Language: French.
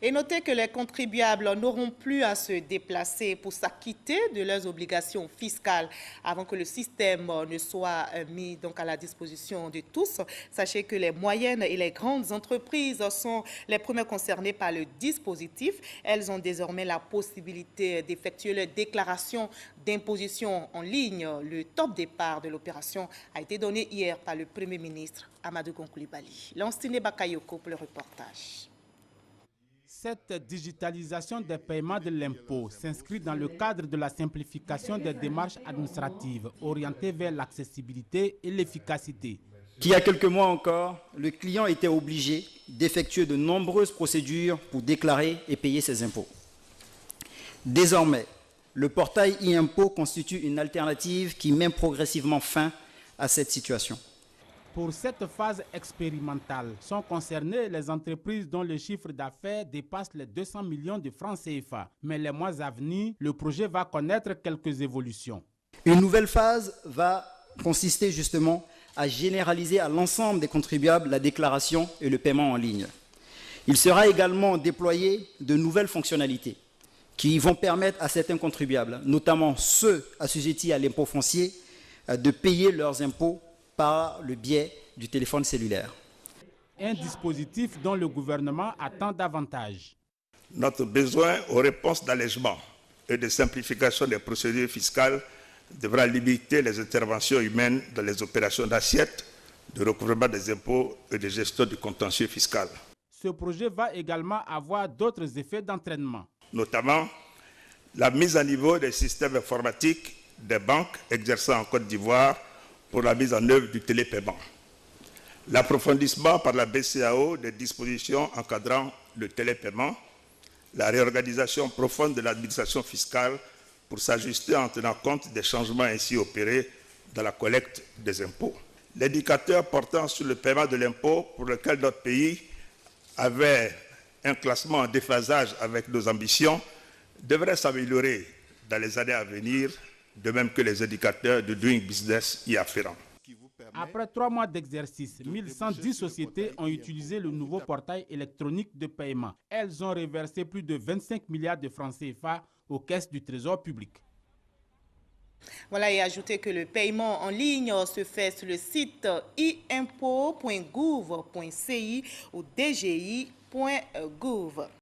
Et notez que les contribuables n'auront plus à se déplacer pour s'acquitter de leurs obligations fiscales avant que le système ne soit mis donc à la disposition de tous. Sachez que les moyennes et les grandes entreprises sont les premières concernées par le dispositif. Elles ont désormais la possibilité d'effectuer leur déclaration d'imposition en ligne. Le top départ de l'opération a été donné hier par le Premier ministre Amadou Coulibaly. Lansine Bakayoko pour le reportage. Cette digitalisation des paiements de l'impôt s'inscrit dans le cadre de la simplification des démarches administratives orientées vers l'accessibilité et l'efficacité. Il y a quelques mois encore, le client était obligé d'effectuer de nombreuses procédures pour déclarer et payer ses impôts. Désormais, le portail e-impôt constitue une alternative qui met progressivement fin à cette situation. Pour cette phase expérimentale, sont concernées les entreprises dont le chiffre d'affaires dépasse les 200 millions de francs CFA. Mais les mois à venir, le projet va connaître quelques évolutions. Une nouvelle phase va consister justement à généraliser à l'ensemble des contribuables la déclaration et le paiement en ligne. Il sera également déployé de nouvelles fonctionnalités qui vont permettre à certains contribuables, notamment ceux assujettis à l'impôt foncier, de payer leurs impôts par le biais du téléphone cellulaire. Un dispositif dont le gouvernement attend davantage. Notre besoin aux réponses d'allègement et de simplification des procédures fiscales devra limiter les interventions humaines dans les opérations d'assiette, de recouvrement des impôts et de gestion du contentieux fiscal. Ce projet va également avoir d'autres effets d'entraînement. Notamment la mise à niveau des systèmes informatiques des banques exerçant en Côte d'Ivoire pour la mise en œuvre du télépaiement. L'approfondissement par la BCEAO des dispositions encadrant le télépaiement, la réorganisation profonde de l'administration fiscale pour s'ajuster en tenant compte des changements ainsi opérés dans la collecte des impôts. L'indicateur portant sur le paiement de l'impôt pour lequel notre pays avait un classement en déphasage avec nos ambitions devrait s'améliorer dans les années à venir, de même que les indicateurs de Doing Business y afférents. Après 3 mois d'exercice, 1110 sociétés ont utilisé le nouveau portail électronique de paiement. Elles ont reversé plus de 25 milliards de francs CFA aux caisses du Trésor public. Voilà, et ajoutez que le paiement en ligne se fait sur le site iimpôt.gouv.ci ou dgi.gouv.